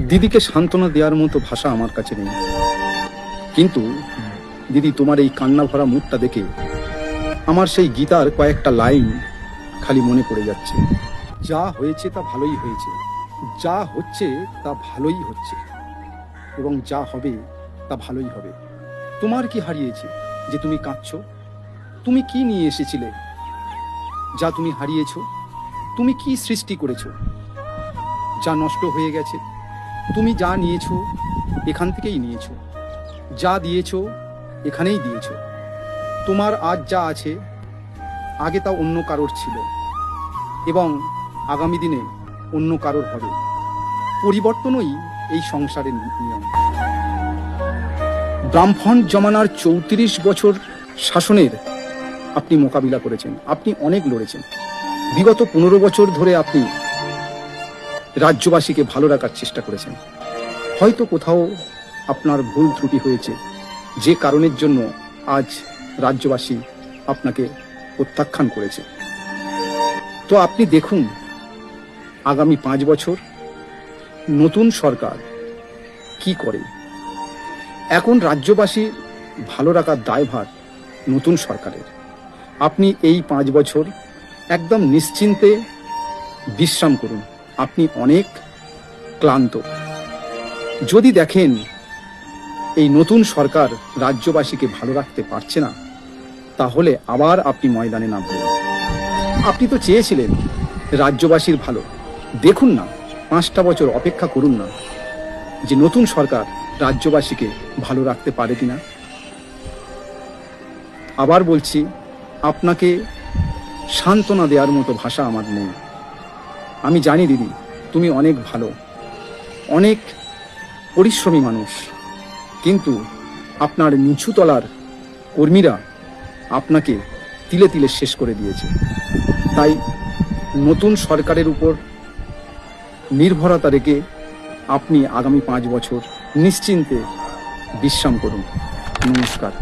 দিদিকে সান্ত্বনা দেওয়ার মতো ভাষা আমার কাছে নেই, কিন্তু দিদি তোমার এই কান্না ভরা মুখটা দেখে আমার সেই গীতার কয়েকটা লাইন খালি মনে পড়ে যাচ্ছে। যা হয়েছে তা ভালোই হয়েছে, যা হচ্ছে তা ভালোই হচ্ছে, এবং যা হবে তা ভালোই হবে। তোমার কি হারিয়েছে যে তুমি কাঁদছো? তুমি কি নিয়ে এসেছিলে যা তুমি হারিয়েছো? তুমি কি সৃষ্টি করেছো যা নষ্ট হয়ে গেছে? তুমি যা নিয়েছো এখান থেকেই নিয়েছো, যা দিয়েছো এখানেই দিয়েছো। তোমার আজ যা আছে আগে তা অন্য কারোর ছিল, এবং আগামী দিনে অন্য কারোর হবে। পরিবর্তনই এই সংসারের নিয়ম। ব্রাহ্মণ জমানার 34 বছর শাসনের আপনি মোকাবিলা করেছেন, আপনি অনেক লড়েছেন। বিগত 15 বছর ধরে আপনি রাজ্যবাসীকে ভালো রাখার চেষ্টা করেছেন। হয়তো কোথাও আপনার ভুল ত্রুটি হয়েছে, যে কারণের জন্য আজ রাজ্যবাসী আপনাকে প্রত্যাখ্যান করেছে। তো আপনি দেখুন, আগামী 5 বছর নতুন সরকার কি করে। এখন রাজ্যবাসী ভালো রাখার দায়ভার নতুন সরকারের। আপনি এই 5 বছর একদম নিশ্চিন্তে বিশ্রাম করুন। আপনি অনেক ক্লান্ত। যদি দেখেন এই নতুন সরকার রাজ্যবাসীকে ভালো রাখতে পারছে না, তাহলে আবার আপনি ময়দানে নামবেন। আপনি তো চেয়েছিলেন রাজ্যবাসীর ভালো। দেখুন না, 5টা বছর অপেক্ষা করুন না, যে নতুন সরকার রাজ্যবাসীকে ভালো রাখতে পারে কিনা। আবার বলছি, আপনাকে সান্ত্বনা দেওয়ার মতো ভাষা আমার নেই। আমি জানি দিদি, তুমি অনেক ভালো, অনেক পরিশ্রমী মানুষ, কিন্তু আপনার নিচুতলার কর্মীরা আপনাকে তিলে তিলে শেষ করে দিয়েছে। তাই নতুন সরকারের উপর নির্ভরতা রেখে আপনি আগামী 5 বছর নিশ্চিন্তে বিশ্রাম করুন। নমস্কার।